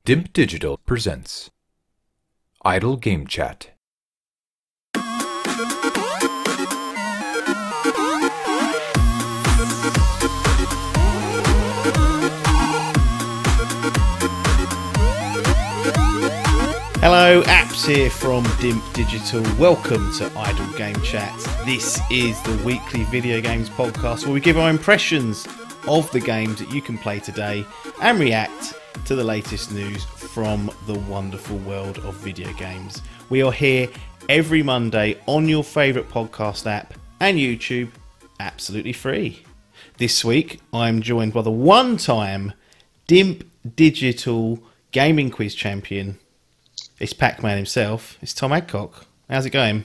DIMP Digital presents Idle Game Chat. Hello, Apps here from DIMP Digital. Welcome to Idle Game Chat. This is the weekly video games podcast where we give our impressions of the games that you can play today and react to the latest news from the wonderful world of video games. We are here every Monday on your favourite podcast app and YouTube, absolutely free. This week, I'm joined by the one-time DIMP Digital Gaming Quiz champion. It's Pac-Man himself. It's Tom Adcock. How's it going?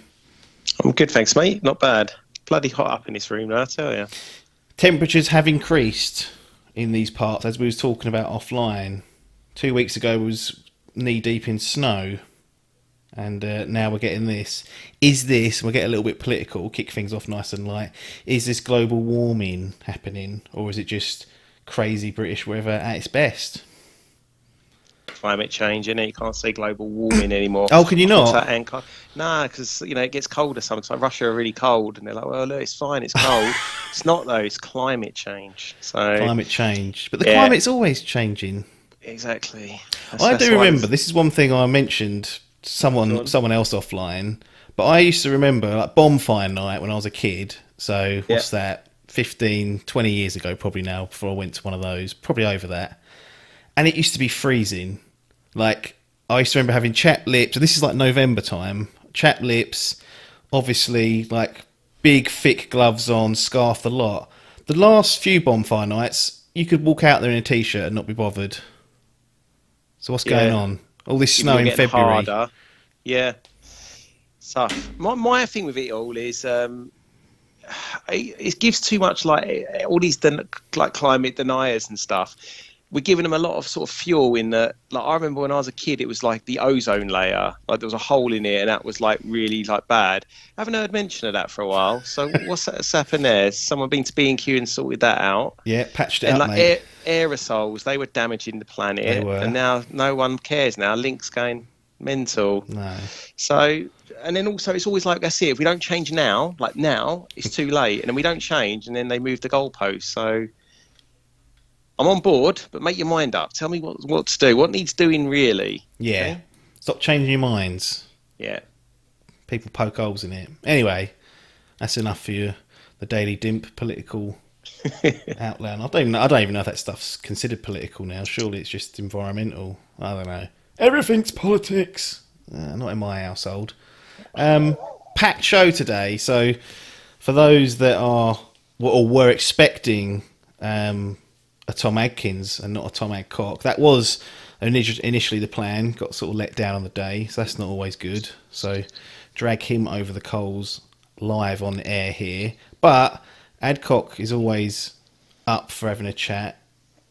I'm good, thanks, mate. Not bad. Bloody hot up in this room now, I tell you. Temperatures have increased in these parts, as we was talking about offline. 2 weeks ago was knee-deep in snow, and now we're getting this. Is this, we'll get a little bit political, kick things off nice and light, is this global warming happening, or is it just crazy British weather at its best? Climate change, innit? You can't say global warming anymore. Oh, can you not? Nah, because it gets colder sometimes. Like Russia are really cold, and they're like, "Well, look, it's fine, it's cold." It's not though. It's climate change. So climate change, but the climate's always changing. Exactly. I do remember. This is one thing I mentioned to someone else offline, but I used to remember like bonfire night when I was a kid. So what's that? 15, 20 years ago, probably now. Before I went to one of those, probably over that. And it used to be freezing. Like, I used to remember having chapped lips. So this is like November time. Chapped lips, obviously, like, big, thick gloves on, scarf, the lot. The last few bonfire nights, you could walk out there in a T-shirt and not be bothered. So what's going on? All this snow in February. Harder. Yeah. Tough. My thing with it all is... it gives too much, like, all these like climate deniers and stuff. We're giving them a lot of sort of fuel in the, like, I remember when I was a kid, it was like the ozone layer, like there was a hole in it and that was like really like bad. I haven't heard mention of that for a while. So what's happened there? Has someone been to B&Q and sorted that out? Yeah, patched it and up, like mate. Aerosols, they were damaging the planet. They were. And now no one cares now. Link's going mental. No. So, and then also it's always like, that's it. If we don't change now, like now, it's too late. And then we don't change and then they move the goalposts. So... I'm on board, but make your mind up. Tell me what to do. What needs doing, really? Yeah. Okay? Stop changing your minds. Yeah. People poke holes in it. Anyway, that's enough for you. The Daily DIMP political outline. I don't even know if that stuff's considered political now. Surely it's just environmental. I don't know. Everything's politics. Not in my household. Packed show today. So for those that are or were expecting... a Tom Adkins and not a Tom Adcock. That was initially the plan, got sort of let down on the day, so that's not always good. So drag him over the coals live on air here. But Adcock is always up for having a chat.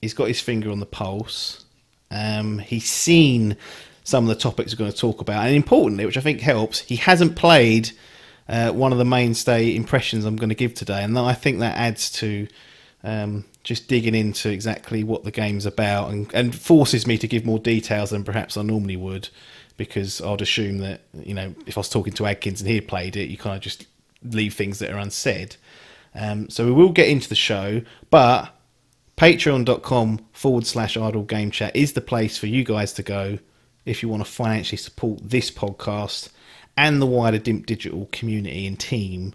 He's got his finger on the pulse. He's seen some of the topics we're going to talk about, and importantly, which I think helps, he hasn't played one of the mainstay impressions I'm going to give today, and I think that adds to just digging into exactly what the game's about and forces me to give more details than perhaps I normally would, because I'd assume that, you know, if I was talking to Adkins and he had played it, you kind of just leave things that are unsaid. So we will get into the show, but patreon.com/idle game chat is the place for you guys to go if you want to financially support this podcast and the wider DIMP Digital community and team.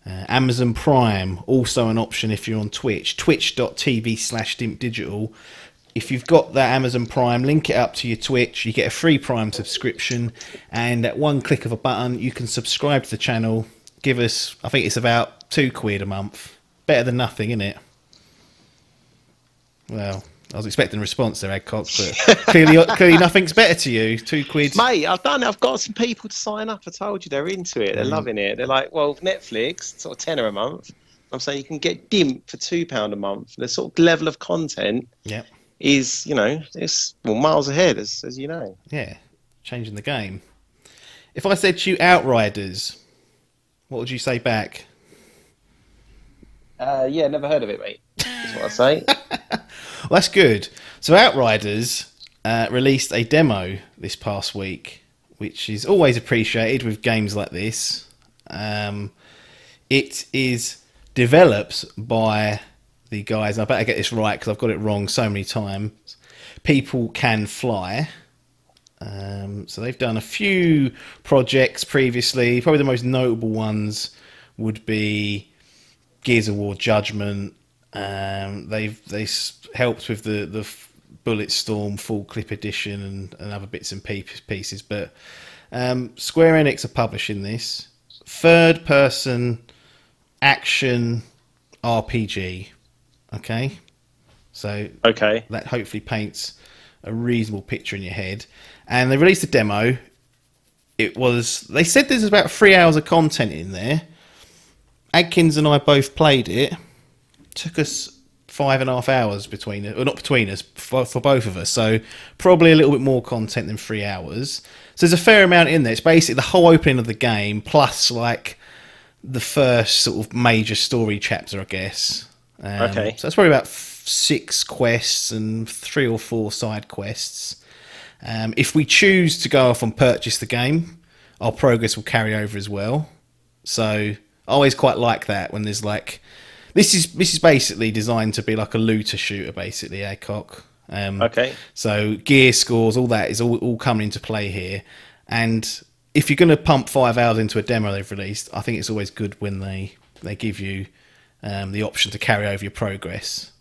Amazon Prime, also an option if you're on Twitch, twitch.tv/DIMP Digital. If you've got that Amazon Prime, link it up to your Twitch. You get a free Prime subscription, and at one click of a button, you can subscribe to the channel. Give us, I think it's about £2 a month. Better than nothing, isn't it? Well, I was expecting a response there, Adcock, but clearly nothing's better to you. £2. Mate, I've done it. I've got some people to sign up. I told you, they're into it. They're loving it. They're like, well, Netflix, sort of tenner a month. I'm saying you can get DIMP for £2 a month. The sort of level of content is, you know, it's miles ahead, as you know. Yeah, changing the game. If I said to you Outriders, what would you say back? Yeah, never heard of it, mate. That's what I say. Well, that's good. So Outriders released a demo this past week, which is always appreciated with games like this. It is developed by the guys, I better get this right because I've got it wrong so many times, People Can Fly. So they've done a few projects previously. Probably the most notable ones would be Gears of War Judgment. They helped with the Bulletstorm full clip edition and other bits and pieces. But Square Enix are publishing this third-person action RPG. Okay, so that hopefully paints a reasonable picture in your head. And they released a demo. They said there's about 3 hours of content in there. Adkins and I both played it. Took us 5.5 hours between it, or not between us, for both of us. So probably a little bit more content than 3 hours. So there's a fair amount in there. It's basically the whole opening of the game plus like the first sort of major story chapter, I guess. So that's probably about 6 quests and 3 or 4 side quests. If we choose to go off and purchase the game, our progress will carry over as well. So I always quite like that when there's like this is basically designed to be like a looter shooter, basically, ACOG. So gear scores, all that is all coming into play here. And if you're going to pump 5 hours into a demo they've released, I think it's always good when they give you the option to carry over your progress.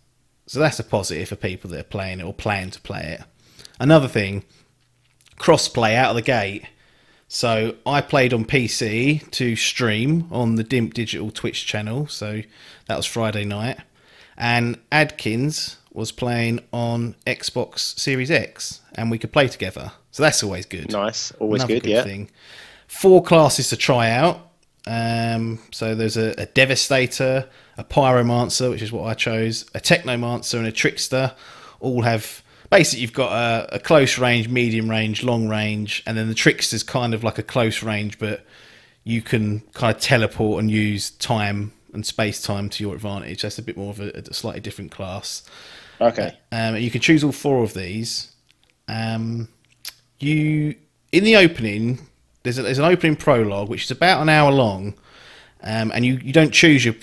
So that's a positive for people that are playing it or plan to play it. Another thing, cross-play out of the gate. So I played on PC to stream on the DIMP Digital Twitch channel. So that was Friday night. And Adkins was playing on Xbox Series X. And we could play together. So that's always good. Nice. Always Another good, yeah. Thing. 4 classes to try out. So there's a Devastator, a Pyromancer, which is what I chose, a Technomancer and a Trickster. All have... Basically, you've got a close range, medium range, long range, and then the Trickster's kind of like a close range, but you can kind of teleport and use time and space-time to your advantage. That's a bit more of a slightly different class. Okay. You can choose all 4 of these. In the opening, there's an opening prologue, which is about an hour long, and you don't choose your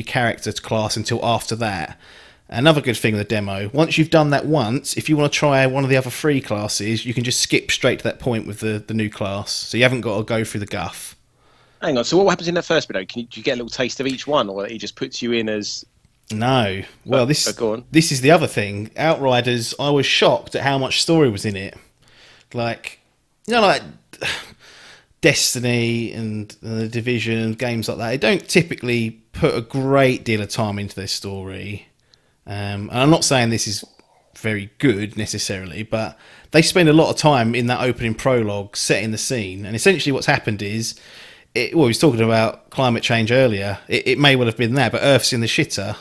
character's class until after that. Another good thing with the demo, once you've done that once, if you want to try one of the other 3 classes, you can just skip straight to that point with the new class. So you haven't got to go through the guff. Hang on, so what happens in that first bit, though? Do you get a little taste of each one, or he just puts you in as... No. Well, go on. This is the other thing. Outriders, I was shocked at how much story was in it. Like, you know, like Destiny and The Division and games like that, they don't typically put a great deal of time into their story. And I'm not saying this is very good necessarily, but they spend a lot of time in that opening prologue setting the scene. And essentially what's happened is, we was talking about climate change earlier. It may well have been that, but Earth's in the shitter.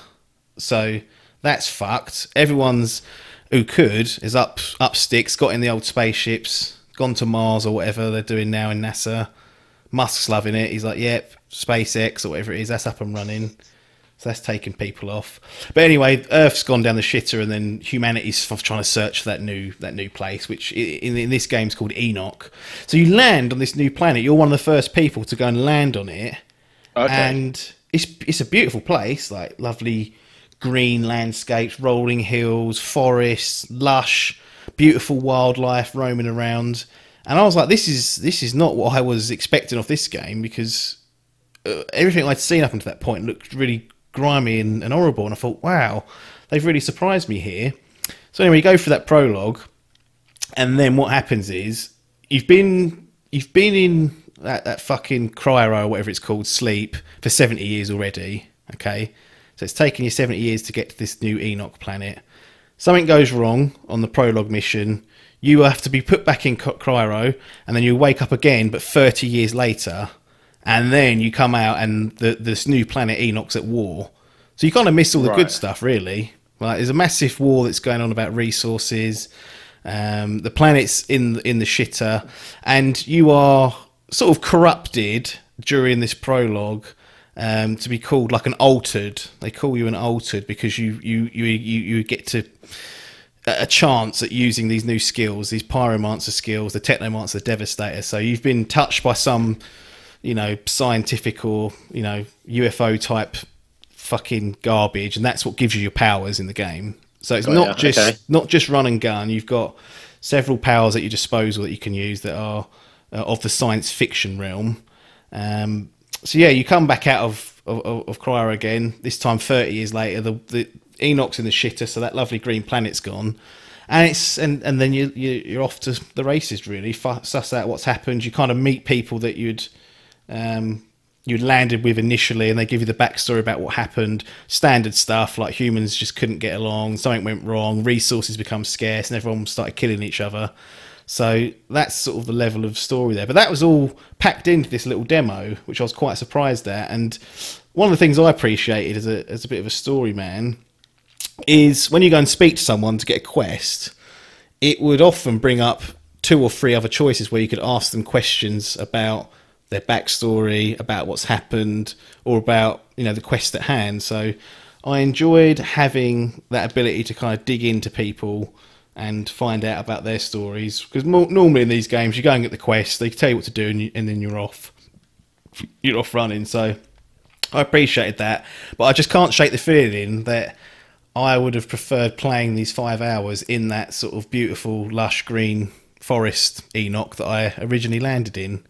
So that's fucked. Everyone's who could is up sticks, got in the old spaceships, gone to Mars or whatever they're doing now in NASA. Musk's loving it. He's like, yep, SpaceX or whatever it is, that's up and running. So that's taking people off. But anyway, Earth's gone down the shitter, and then humanity's trying to search for that new place, which in this game is called Enoch. So you land on this new planet. You're one of the first people to go and land on it. Okay. And it's a beautiful place, like lovely green landscapes, rolling hills, forests, lush, beautiful wildlife roaming around. And I was like, this is not what I was expecting of this game, because everything I'd seen up until that point looked really grimy and horrible, and I thought, wow, they've really surprised me here. So anyway, you go through that prologue, and then what happens is you've been in that fucking cryo or whatever it's called, sleep, for 70 years already. Okay, so it's taken you 70 years to get to this new Enoch planet. Something goes wrong on the prologue mission. You have to be put back in cryo, and then you wake up again, but 30 years later. And then you come out and this new planet Enoch's at war. So you kind of miss all the good stuff, really. Like, there's a massive war that's going on about resources. The planet's in the shitter. And you are sort of corrupted during this prologue to be called like an altered. They call you an altered because you get to... a chance at using these new skills, these pyromancer skills, the technomancer, the devastator. So you've been touched by some, scientific or, UFO type fucking garbage, and that's what gives you your powers in the game. So it's not just run and gun. You've got several powers at your disposal that you can use that are of the science fiction realm. So yeah, you come back out of Cryo again. This time, 30 years later, the Enoch's in the shitter, so that lovely green planet's gone, and then you're off to the races. Really, suss out what's happened. You kind of meet people that you'd landed with initially, and they give you the backstory about what happened. Standard stuff like humans just couldn't get along, something went wrong, resources become scarce, and everyone started killing each other. So that's sort of the level of story there. But that was all packed into this little demo, which I was quite surprised at. And one of the things I appreciated as a bit of a story man is when you go and speak to someone to get a quest, it would often bring up 2 or 3 other choices where you could ask them questions about their backstory, about what's happened, or about the quest at hand. So I enjoyed having that ability to kind of dig into people and find out about their stories, because normally in these games you go and get the quest, they tell you what to do, and then you're off running. So I appreciated that, but I just can't shake the feeling that I would have preferred playing these 5 hours in that sort of beautiful lush green forest Enoch that I originally landed in.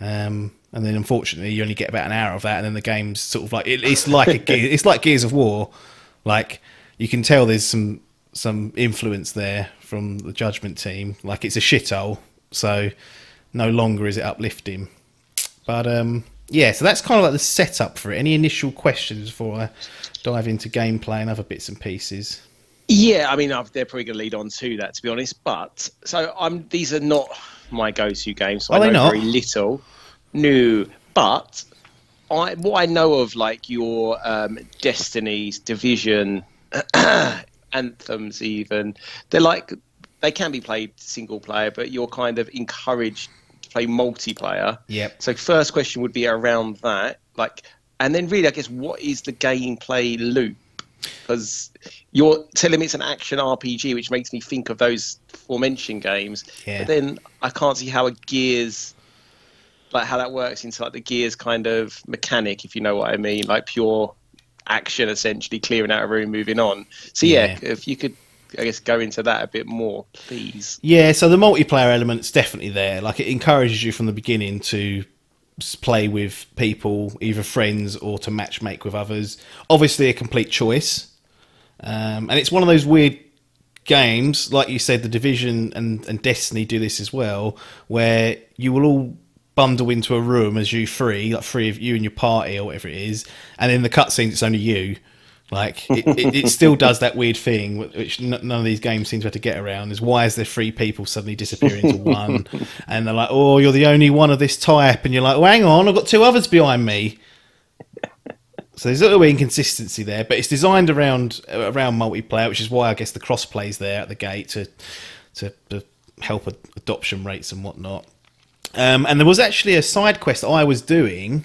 And then unfortunately you only get about an hour of that, and then the game's sort of like it's like Gears of War. Like, you can tell there's some influence there from the Judgment team. Like, it's a shithole, so no longer is it uplifting. But yeah, so that's kind of like the setup for it. Any initial questions before I dive into gameplay and other bits and pieces? Yeah, I mean, they're probably going to lead on to that, to be honest. But so these are not my go-to games, so I know very little. No, but what I know of, like, your Destinies, Division, Anthems, even, they can be played single player, but you're kind of encouraged to play multiplayer. Yep. So first question would be around that, and then really, I guess, what is the gameplay loop? Because you're telling me it's an action RPG, which makes me think of those aforementioned games. Yeah. But then I can't see how how that works into the Gears kind of mechanic, if you know what I mean, like pure action, essentially clearing out a room, moving on. So yeah, if you could, I guess, go into that a bit more, please. Yeah, so the multiplayer element's definitely there. Like, it encourages you from the beginning to play with people, either friends or to matchmake with others. Obviously a complete choice, and it's one of those weird games, like you said, the Division and Destiny do this as well, where you will all bundle into a room as you three of you and your party or whatever it is, and in the cutscenes it's only you. Like, it still does that weird thing, which none of these games seem to have to get around, is why is there 3 people suddenly disappearing into one? And they're like, oh, you're the only one of this type. And you're like, well, hang on, I've got 2 others behind me. So there's a little inconsistency there, but it's designed around multiplayer, which is why I guess the cross-play's there at the gate to help adoption rates and whatnot. And there was actually a side quest I was doing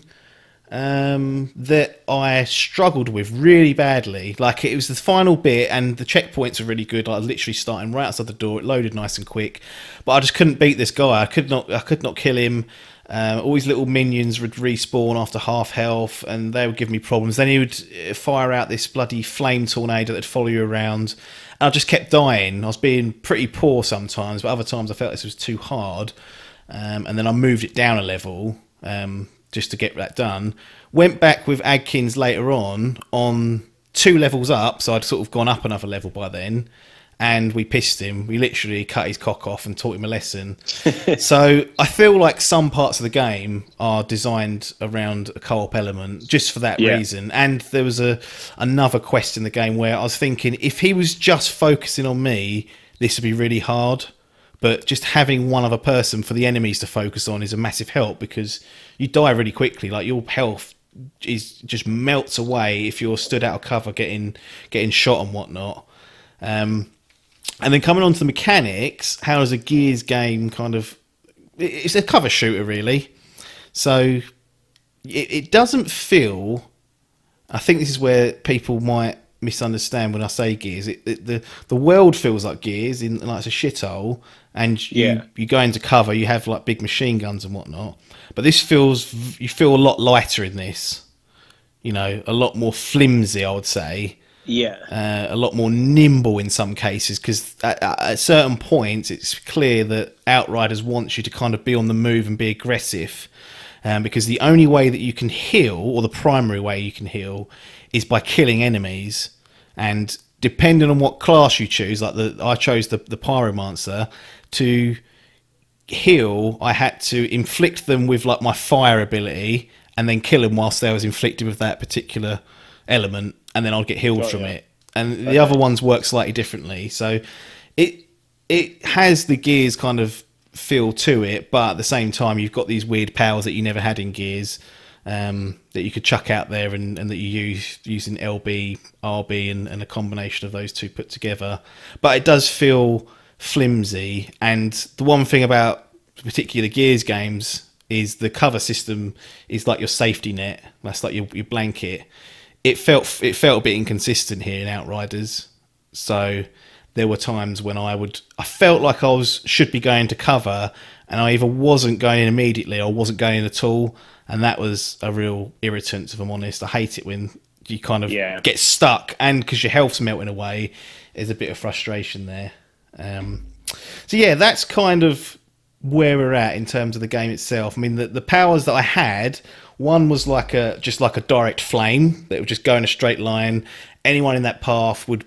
that I struggled with really badly. Like, it was the final bit, and the checkpoints are really good. Like, literally starting right outside the door, it loaded nice and quick, but I just couldn't beat this guy. I could not kill him. All these little minions would respawn after half health, and they would give me problems. Then he would fire out this bloody flame tornado that'd follow you around, and I just kept dying. I was being pretty poor sometimes, but other times I felt this was too hard. And then I moved it down a level just to get that done. Went back with Adkins later on 2 levels up, so I'd sort of gone up another level by then, and we pissed him. We literally cut his cock off and taught him a lesson. So I feel like some parts of the game are designed around a co-op element just for that reason. And there was another quest in the game where I was thinking, if he was just focusing on me, this would be really hard. But just having one other person for the enemies to focus on is a massive help, because you die really quickly. Like, your health just melts away if you're stood out of cover getting shot and whatnot. And then coming on to the mechanics, how does a Gears game kind of... It's a cover shooter, really. So it doesn't feel... I think this is where people might misunderstand when I say Gears. The world feels like Gears, in like it's a shithole, and you go into cover. You have like big machine guns and whatnot, but you feel a lot lighter in this. You know, a lot more flimsy, I would say. Yeah. A lot more nimble in some cases, because at certain points it's clear that Outriders wants you to kind of be on the move and be aggressive, because the only way that you can heal, or the primary way you can heal, is by killing enemies. And depending on what class you choose, like I chose the Pyromancer, to heal I had to inflict them with like my fire ability and then kill them whilst they was inflicted with that particular element, and then I'd get healed from it. And the other ones work slightly differently. So it has the Gears kind of feel to it, but at the same time you've got these weird powers that you never had in Gears, that you could chuck out there, and that you use using LB, RB, and a combination of those two put together. But it does feel flimsy, and the one thing about particularly the Gears games is the cover system is like your safety net. That's like your blanket. It felt a bit inconsistent here in Outriders. So there were times when I felt like I should be going to cover, and I either wasn't going in immediately or wasn't going in at all, and that was a real irritant, if I'm honest. I hate it when you kind of get stuck, and because your health's melting away, there's a bit of frustration there. So yeah, that's kind of where we're at in terms of the game itself. I mean, the powers that I had, one was just like a direct flame that would just go in a straight line. Anyone in that path would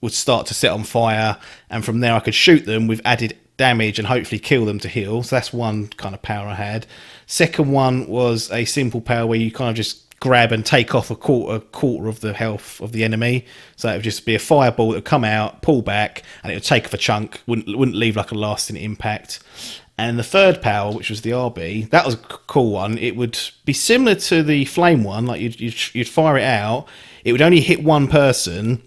start to set on fire, and from there I could shoot them with added damage and hopefully kill them to heal. So that's one kind of power I had. Second one was a simple power where you kind of just grab and take off a quarter of the health of the enemy. So it would just be a fireball that would come out, pull back, and it would take off a chunk. Wouldn't leave like a lasting impact. And the third power, which was the RB, that was a cool one. It would be similar to the flame one. Like you'd fire it out. It would only hit one person.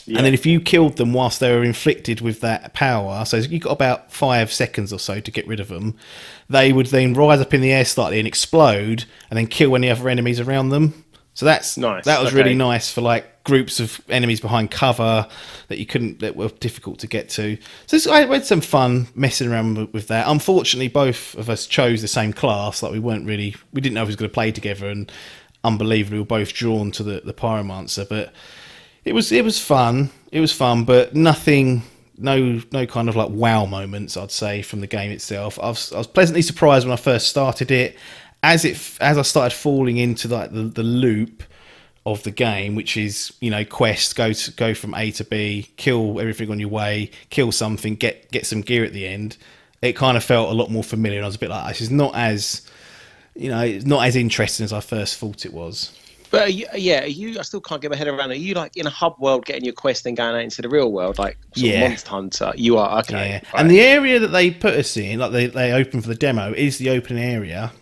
Yeah. And then if you killed them whilst they were inflicted with that power, so you got about 5 seconds or so to get rid of them, they would then rise up in the air slightly and explode, and then kill any other enemies around them. So that's nice. That was really nice for like groups of enemies behind cover that were difficult to get to. So I had some fun messing around with that. Unfortunately, both of us chose the same class. Like we didn't know if we was going to play together, and unbelievably, we were both drawn to the Pyromancer. But it was fun. It was fun, but nothing. No kind of like wow moments, I'd say, from the game itself. I was pleasantly surprised when I first started it. As I started falling into like the loop of the game, which is, you know, quests, go from A to B, kill everything on your way, kill something, get some gear at the end. It kind of felt a lot more familiar, and I was a bit like, this is not as, you know, it's not as interesting as I first thought it was. But I still can't get my head around it. Are you like in a hub world getting your quest and going out into the real world, like sort of Monster Hunter? You are, okay. Yeah. Right. And the area that they put us in, like they opened for the demo, is the open area.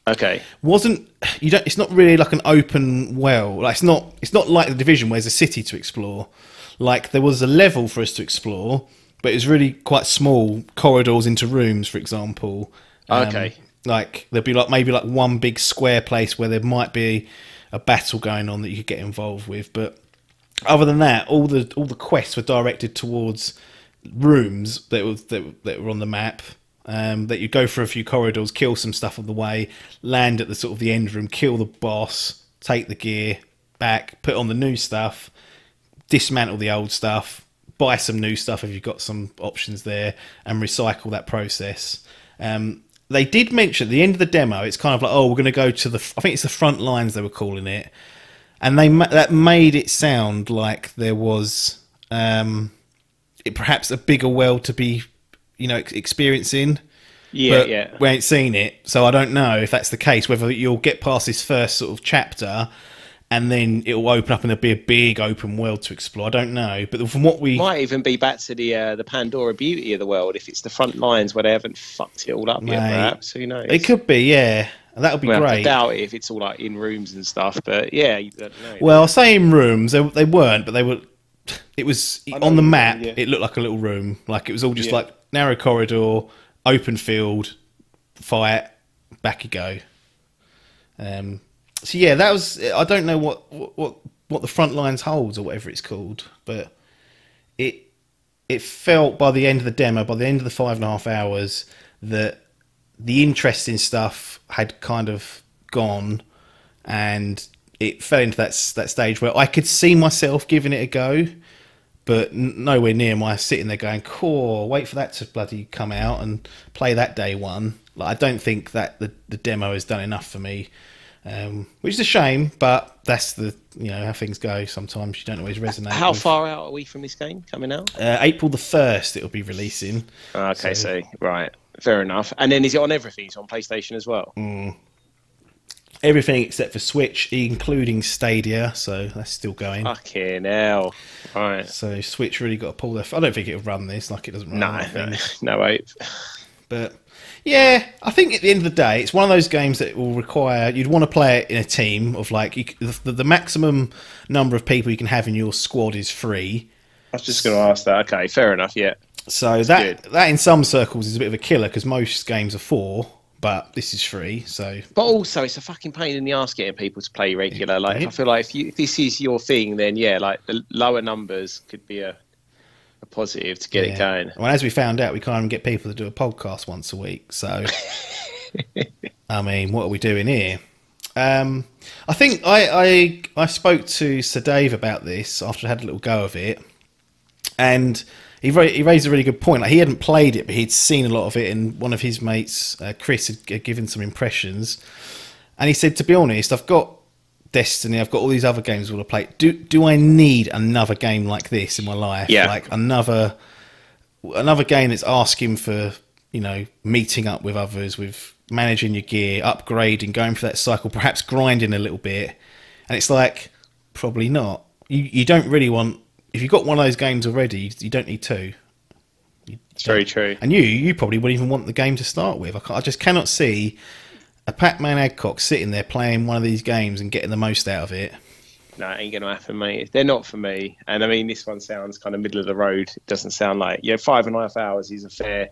Okay. It's not really like an open world. Like it's not like the Division where there's a city to explore. Like there was a level for us to explore, but it was really quite small corridors into rooms, for example. Okay. Like there'd be like maybe like one big square place where there might be a battle going on that you could get involved with, but other than that, all the quests were directed towards rooms that were on the map. That you go through a few corridors, kill some stuff on the way, land at the sort of the end room, kill the boss, take the gear back, put on the new stuff, dismantle the old stuff, buy some new stuff if you've got some options there, and recycle that process. They did mention at the end of the demo, it's kind of like, we're going to go to I think it's the front lines they were calling it, and that made it sound like there was perhaps a bigger world to be, you know, experiencing. But we ain't seen it, so I don't know if that's the case, whether you'll get past this first sort of chapter and then it'll open up and there'll be a big open world to explore. I don't know, but from what we might even be back to the Pandora beauty of the world, if it's the front lines where they haven't fucked it all up yet, perhaps. Who knows? It could be, yeah. That would be great. I doubt it if it's all like in rooms and stuff, but yeah, you don't know. Well, I'll say in rooms, they weren't, but they were. It was on the map. Yeah. It looked like a little room, like it was all just like narrow corridor, open field, fight, back you go. So yeah, that was. I don't know what what the front lines holds or whatever it's called, but it felt by the end of the demo, by the end of the 5.5 hours, that the interesting stuff had kind of gone, and it fell into that stage where I could see myself giving it a go, but nowhere near my sitting there going, "Cool, wait for that to bloody come out and play that day one." Like, I don't think that the demo has done enough for me, which is a shame. But that's how things go. Sometimes you don't always resonate. How far out are we from this game coming out? April the 1st, it'll be releasing. Okay, so right, fair enough. And then is it on everything? It's on PlayStation as well. Everything except for Switch, including Stadia, so that's still going. Fucking hell. Right. So Switch really got to pull their... I don't think it'll run this, like it doesn't run No, wait. But, yeah, I think at the end of the day, it's one of those games that will require... You'd want to play it in a team of, like... The maximum number of people you can have in your squad is 3. I was just going to ask that. Okay, fair enough, yeah. So that in some circles is a bit of a killer, because most games are 4... But this is 3, so... But also, it's a fucking pain in the arse getting people to play regular. Like, I feel like if this is your thing, then, yeah, like, the lower numbers could be a positive to get it going. Well, as we found out, we can't even get people to do a podcast once a week, so... I mean, what are we doing here? I think I spoke to Sir Dave about this after I had a little go of it, and... He raised a really good point. Like, he hadn't played it, but he'd seen a lot of it, and one of his mates, Chris, had given some impressions. And he said, to be honest, I've got Destiny, I've got all these other games I want to play. Do I need another game like this in my life? Yeah. Like another game that's asking for, meeting up with others, with managing your gear, upgrading, going through that cycle, perhaps grinding a little bit. And it's like, probably not. You don't really want... If you've got one of those games already, you don't need 2. It's very true. And you probably wouldn't even want the game to start with. I just cannot see a Pac-Man Adcock sitting there playing one of these games and getting the most out of it. No, it ain't going to happen, mate. They're not for me. And I mean, this one sounds kind of middle of the road. It doesn't sound like... 5.5 hours is a fair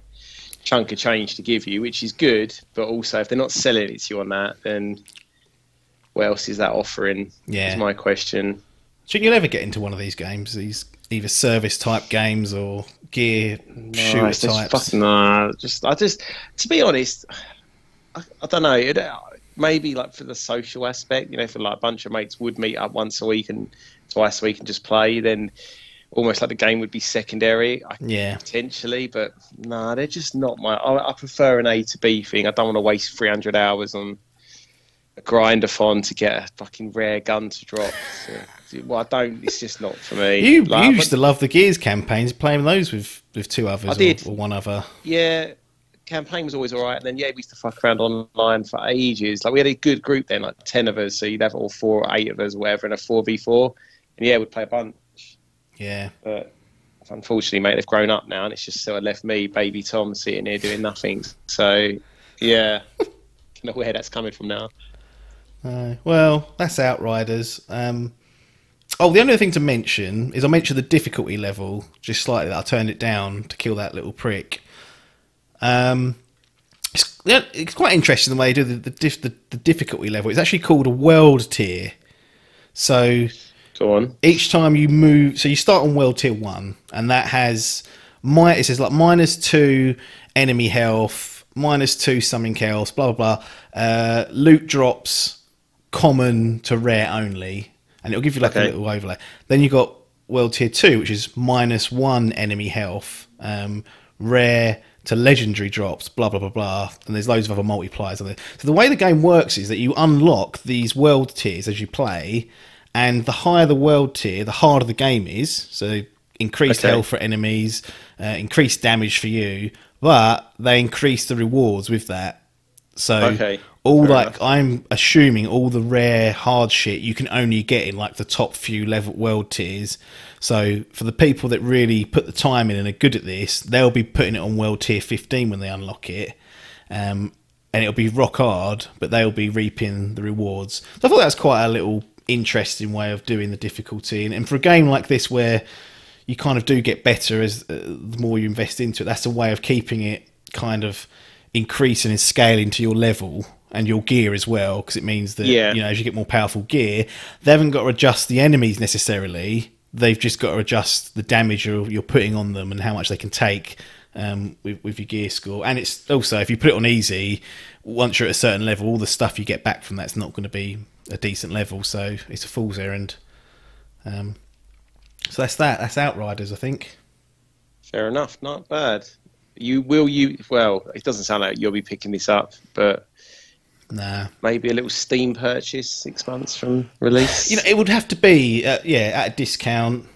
chunk of change to give you, which is good. But also, if they're not selling it to you on that, then what else is that offering? Yeah. Is my question. Do you think you'll ever get into one of these games? These either service type games or gear shooter types? To be honest, I don't know. Maybe like for the social aspect, for like a bunch of mates would meet up once a week and twice a week and just play, then almost like the game would be secondary. Potentially, but no, they're just not my... I prefer an A to B thing. I don't want to waste 300 hours on a grind-a-thon to get a fucking rare gun to drop. Well, I don't. It's just not for me. You used to love the Gears campaigns, playing those with 2 others. I did. Or 1 other. Yeah, campaign was always all right. And then, we used to fuck around online for ages. Like, we had a good group then, like 10 of us. So you'd have all 4 or 8 of us or whatever in a 4v4. And, we'd play a bunch. Yeah. But unfortunately, mate, they've grown up now. And it's just sort of left me, baby Tom, sitting here doing nothing. So, yeah. I don't know where that's coming from now. Well, that's Outriders. The only thing to mention is I mentioned the difficulty level just slightly. That I turned it down to kill that little prick. It's quite interesting the way they do the difficulty level. It's actually called a world tier. So go on. Each time you move, so you start on world tier 1, and that has it says like -2 enemy health, -2 something else, blah blah blah. Loot drops. Common to rare only, and it'll give you like a little overlay. Then you got world tier 2, which is -1 enemy health, rare to legendary drops, blah blah blah blah, and there's loads of other multipliers on there. So the way the game works is that you unlock these world tiers as you play, and the higher the world tier, the harder the game is. So increased health for enemies, increased damage for you, but they increase the rewards with that. So I'm assuming all the rare hard shit you can only get in like the top few level world tiers. So for the people that really put the time in and are good at this, they'll be putting it on world tier 15 when they unlock it. And it'll be rock hard, but they'll be reaping the rewards. So I thought that's quite a little interesting way of doing the difficulty. And for a game like this where you kind of do get better as the more you invest into it, that's a way of keeping it kind of increasing and scaling to your level. and your gear as well, because it means that Yeah. as you get more powerful gear, they haven't got to adjust the enemies necessarily. They've just got to adjust the damage you're putting on them and how much they can take with your gear score. And it's also, if you put it on easy, once you're at a certain level, all the stuff you get back from that's not going to be a decent level. So it's a fool's errand. So that's that. That's Outriders, I think. Fair enough. Not bad. Well, it doesn't sound like you'll be picking this up, but Nah. maybe a little Steam purchase 6 months from release. It would have to be, at a discount.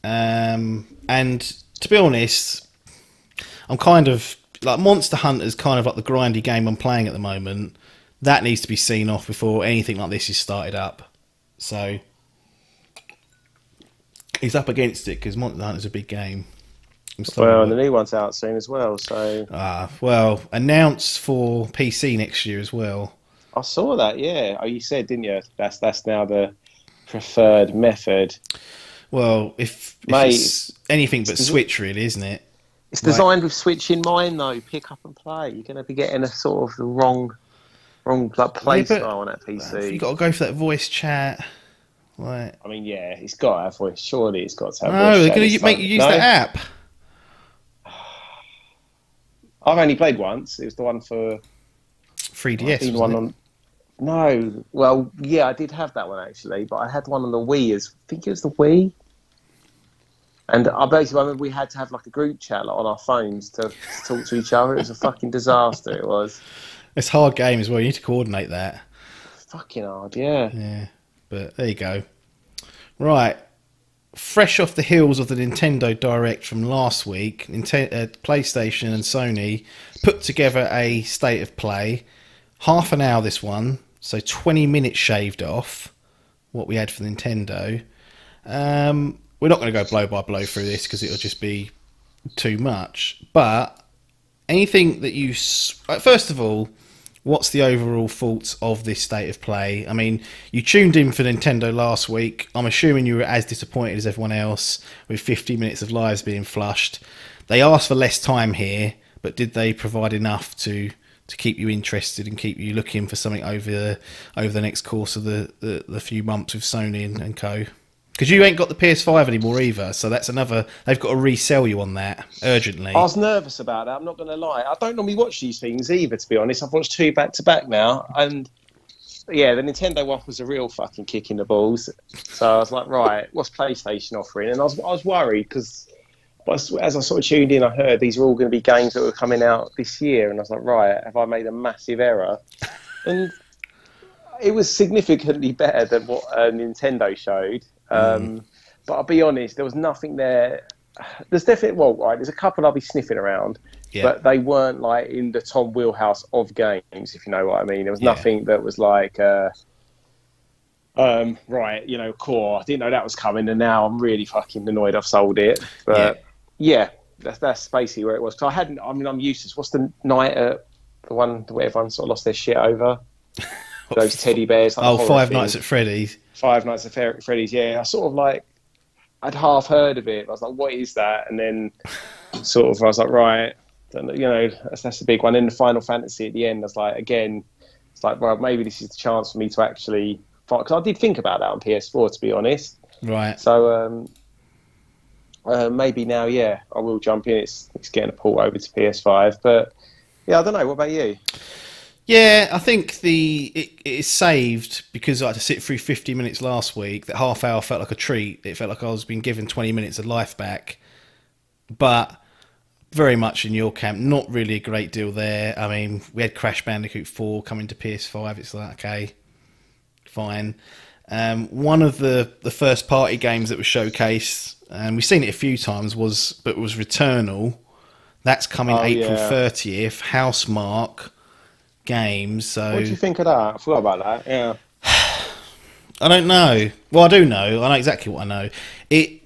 And to be honest, I'm kind of like Monster Hunter's kind of like the grindy game I'm playing at the moment. That needs to be seen off before anything like this is started up. So he's up against it because Monster Hunter's a big game. Well, and the new one's out soon as well. So announced for PC next year as well. I saw that. Yeah. Oh, you said, didn't you? That's now the preferred method. Well, if it's anything but Switch, really, isn't it? It's designed with Switch in mind, though. Pick up and play. You're going to be getting a sort of the wrong like play style on that PC. You've got to go for that voice chat. Right. I mean, yeah, it's got to have voice. Surely it's got to have voice. No, they're going to make you use that app. I've only played once. It was the one for 3DS. No, well, yeah, I did have that one actually, but I had one on the Wii. I think it was the Wii. And I basically remember we had to have like a group chat on our phones to talk to each other. It was a fucking disaster. It was. It's a hard game as well. You need to coordinate that. Fucking hard, yeah. Yeah, but there you go. Right. Fresh off the heels of the Nintendo Direct from last week, PlayStation and Sony put together a state of play. Half an hour this one, so 20 minutes shaved off what we had for Nintendo. We're not going to go blow by blow through this because it'll just be too much. But anything that you... First of all, what's the overall thoughts of this state of play? I mean, you tuned in for Nintendo last week. I'm assuming you were as disappointed as everyone else with 50 minutes of lives being flushed. They asked for less time here, but did they provide enough to keep you interested and keep you looking for something over the next course of the few months with Sony and co? Because you ain't got the PS5 anymore either, so that's another... They've got to resell you on that urgently. I was nervous about that, I'm not going to lie. I don't normally watch these things either, to be honest. I've watched 2 back-to-back now, and yeah, the Nintendo one was a real fucking kick in the balls. So I was like, right, what's PlayStation offering? And I was worried, because as I sort of tuned in, I heard these were all going to be games that were coming out this year, and I was like, right, have I made a massive error? And it was significantly better than what Nintendo showed. But I'll be honest, there was nothing there. There's definitely, there's a couple I'll be sniffing around, but they weren't like in the Tom wheelhouse of games, if you know what I mean. There was nothing that was like, core. I didn't know that was coming, and now I'm really fucking annoyed I've sold it. But that's basically where it was. Cause I'm useless. What's the night at the one where everyone sort of lost their shit over? Those teddy bears. Like Five Nights at Freddy's. Five Nights at Freddy's, yeah. I sort of like, I'd half heard of it. I was like, what is that? And then sort of, I was like, right, that's the big one. And the Final Fantasy at the end, I was like, again, it's like, well, maybe this is the chance for me to actually fight. Because I did think about that on PS4, to be honest. Right. So maybe now, I will jump in. It's getting a port over to PS5. But yeah, I don't know. What about you? Yeah, I think it is saved because I had to sit through 50 minutes last week. That half hour felt like a treat. It felt like I was being given 20 minutes of life back. But very much in your camp, not really a great deal there. I mean, we had Crash Bandicoot 4 coming to PS5. It's like, okay, fine. One of the first party games that was showcased, and we've seen it a few times, was Returnal. That's coming April 30th. Housemarque games. So what do you think of that? I forgot about that. Yeah. I don't know. Well, I do know. I know exactly what I know. It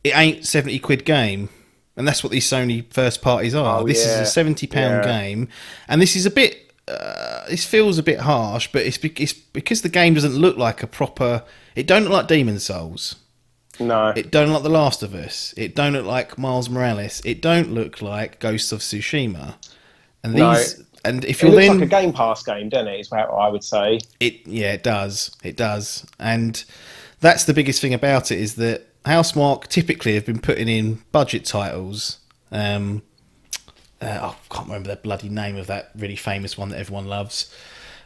ain't £70 game, and that's what these Sony first parties are. This is a £70 game, and this is a bit. This feels a bit harsh, but it's because the game doesn't look like a proper. It don't look like Demon's Souls. No. It don't look like The Last of Us. It don't look like Miles Morales. It don't look like Ghosts of Tsushima. And And if It you're looks then like a Game Pass game, doesn't it? Is what I would say. it does, and that's the biggest thing about it is that Housemarque typically have been putting in budget titles. I can't remember the bloody name of that really famous one that everyone loves.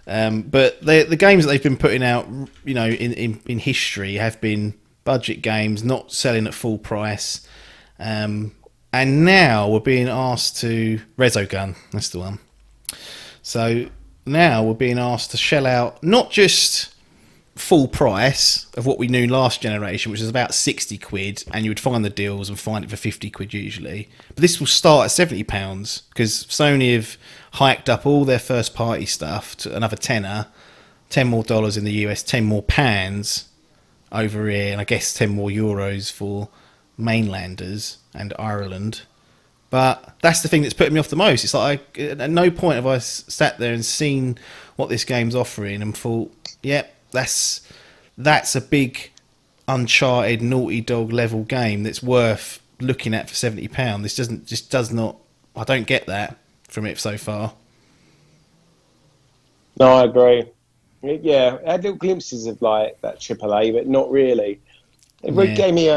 But the games that they've been putting out, you know, in history have been budget games, not selling at full price. And now we're being asked to... Resogun, that's the one. So now we're being asked to shell out not just full price of what we knew last generation, which was about 60 quid, and you would find the deals and find it for 50 quid usually, but this will start at 70 pounds because Sony have hiked up all their first party stuff to another tenner, $10 more in the US, 10 more pounds over here, and I guess 10 more euros for mainlanders and Ireland. But that's the thing that's putting me off the most. It's like at no point have I sat there and seen what this game's offering and thought, yep, that's a big Uncharted Naughty Dog level game that's worth looking at for £70. This does not. I don't get that from it so far. No, I agree. Yeah, I had little glimpses of like that AAA, but not really. It gave me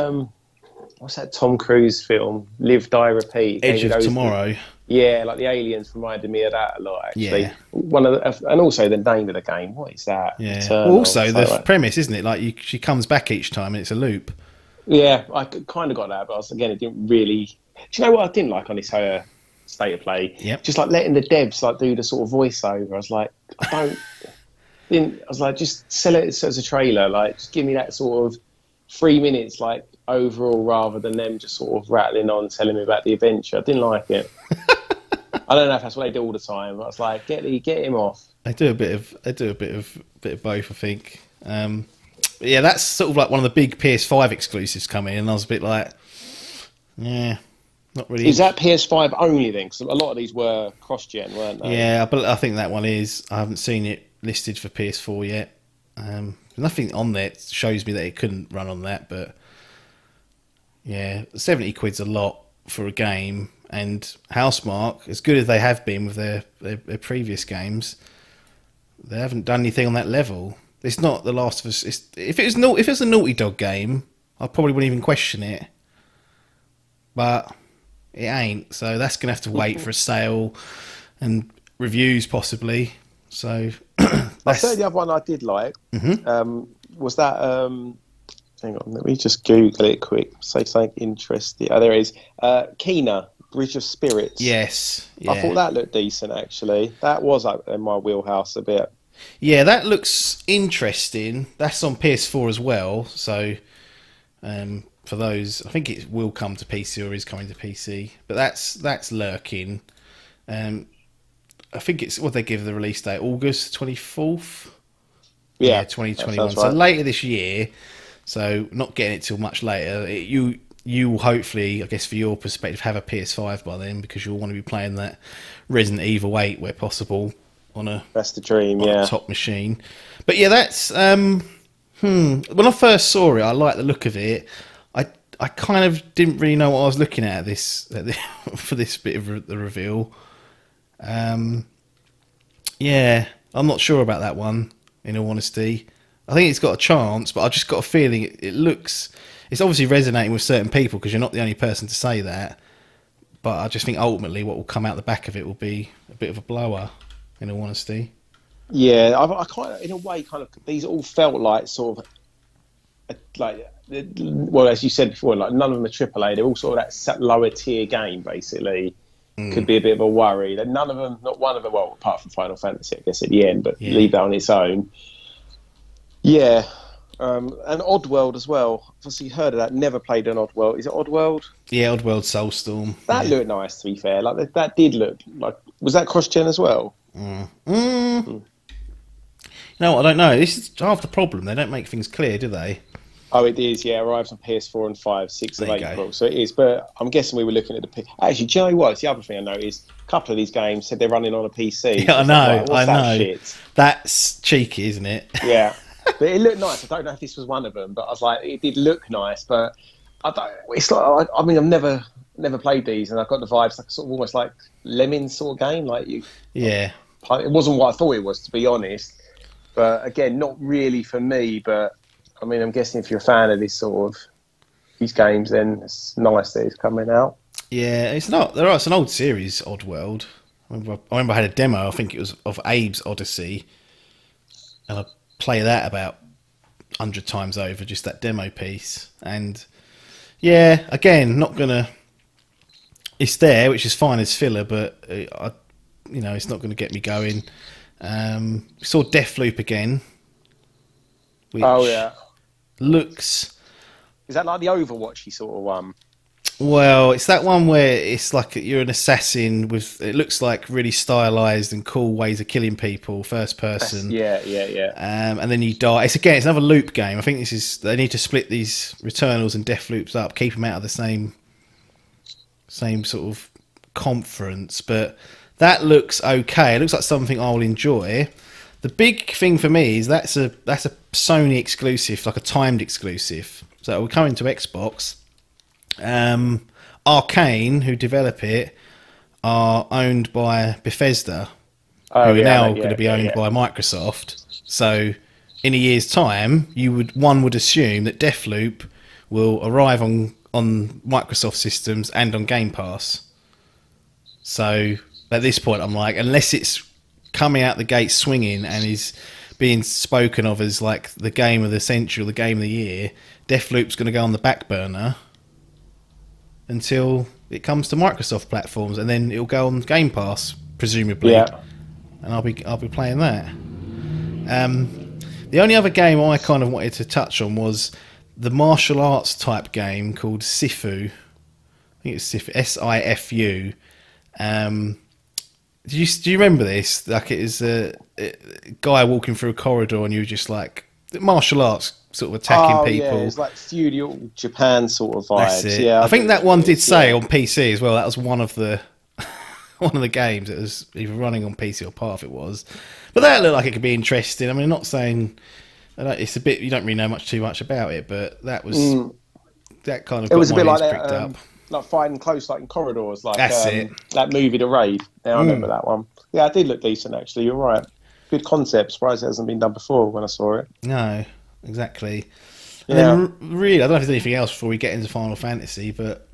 what's that Tom Cruise film? Live, Die, Repeat. Edge of Tomorrow. Yeah, like the aliens reminded me of that a lot. Actually, Yeah. And also the name of the game. What is that? Yeah. Eternal, Also, the like, premise, isn't it? Like she comes back each time and it's a loop. yeah, I kind of got that, but it didn't really. Do you know what I didn't like on this State of Play? Yep. Just like letting the devs like do the sort of voiceover. I was like, I was like, just sell it as a trailer. Like, just give me that sort of 3 minutes, like overall, rather than them just sort of rattling on, telling me about the adventure. I didn't like it. I don't know if that's what they do all the time. I was like, get him off. They do a bit of both, I think. Yeah, that's sort of like one of the big PS5 exclusives coming, and I was a bit like, yeah, not really. Is that PS5 only then? Because a lot of these were cross-gen, weren't they? Yeah, but I think that one is. I haven't seen it listed for PS4 yet. Nothing on there shows me that it couldn't run on that, but yeah, 70 quid's a lot for a game. And Housemarque, as good as they have been with their previous games, they haven't done anything on that level. It's not The Last of Us. If it's a Naughty Dog game, I probably wouldn't even question it. But it ain't. So that's going to have to wait for a sale and reviews possibly. So I say the other one I did like was that. Hang on, let me just Google it quick. Say something interesting. Oh, there it is. Kena, Bridge of Spirits. Yes. Yeah. I thought that looked decent, actually. That was up in my wheelhouse a bit. Yeah, that looks interesting. That's on PS4 as well. So for those, I think it will come to PC or is coming to PC. But that's lurking. I think it's what they give the release date, August 24th. Yeah, 2021. right. So later this year. So not getting it till much later. You will hopefully, I guess, for your perspective, have a PS5 by then because you'll want to be playing that Resident Evil 8 where possible that's the dream, on a top machine. But yeah, that's when I first saw it, I liked the look of it. I kind of didn't really know what I was looking at for this bit of the reveal. Yeah, I'm not sure about that one, in all honesty. I think it's got a chance, but I just got a feeling it's obviously resonating with certain people because you're not the only person to say that. But I just think ultimately what will come out the back of it will be a bit of a blower, in all honesty. Yeah, I kind of, in a way, these all felt like sort of like, well, as you said before, like none of them are AAA. They're all sort of that lower tier game, basically. Could be a bit of a worry. That none of them, not one of them, well, apart from Final Fantasy, I guess at the end, but leave that on its own. Yeah, and Oddworld as well. Obviously, heard of that. Never played an Oddworld. Is it Oddworld? Yeah, Oddworld Soulstorm. That looked nice, to be fair. Like that did look like. Was that cross-gen as well? No, I don't know. This is half the problem. They don't make things clear, do they? Oh, it is. Yeah, arrives on PS4 and 5, 6th of April. So it is. But I'm guessing we were looking at the. Actually, do you know what? It's the other thing I noticed. A couple of these games said they're running on a PC. Yeah, I know. Like, what's that shit? That's cheeky, isn't it? Yeah. But it looked nice. I don't know if this was one of them, but I was like, it did look nice. But I don't. It's like, I mean, I've never never played these, and I got the vibes like sort of almost like Lemmings sort of game. Like Yeah. it wasn't what I thought it was, to be honest. But again, not really for me. But I mean, I'm guessing if you're a fan of this sort of these games, then it's nice that it's coming out. Yeah, it's not. It's an old series, Oddworld. I remember I had a demo. I think it was of Abe's Odyssey, and I play that about 100 times over, just that demo piece. And yeah, again, not gonna. It's there, which is fine as filler, but it's not going to get me going. Saw Deathloop again. Which looks. Is that like the Overwatchy sort of one? Well, it's that one where it's like you're an assassin with. It looks like really stylized and cool ways of killing people, first person. Yeah. And then you die. It's another loop game. I think they need to split these Returnals and Deathloops up, keep them out of the same sort of conference, but that looks okay. It looks like something I'll enjoy. The big thing for me is that's a Sony exclusive, like a timed exclusive. So it will come into Xbox. Arcane, who develop it, are owned by Bethesda, who are now going to be owned by Microsoft. So in a year's time, one would assume that Deathloop will arrive on Microsoft systems and on Game Pass. So at this point, I'm like, unless it's coming out the gate swinging and is being spoken of as like the game of the century, the game of the year, Deathloop's going to go on the back burner until it comes to Microsoft platforms, and then it'll go on Game Pass, presumably. Yeah. And I'll be playing that. The only other game I kind of wanted to touch on was the martial arts type game called Sifu. I think it's Sifu, Sifu. Do you remember this? Like, it is a guy walking through a corridor, and you're just like martial arts sort of attacking people. Yeah, it's like feudal Japan sort of vibes. That's it. Yeah, I think that one did say on PC as well. That was one of the games that was either running on PC or part of it was. But that looked like it could be interesting. I mean, I'm not saying it's a bit. You don't really know too much about it, but that was that kind of. It was a bit like that. Up. Like fighting close, like in corridors, like that's it. That movie, The Raid. Yeah, I remember that one. Yeah, it did look decent actually. You're right. Good concept. Surprised it hasn't been done before when I saw it. No, exactly. And then really, I don't know if there's anything else before we get into Final Fantasy, but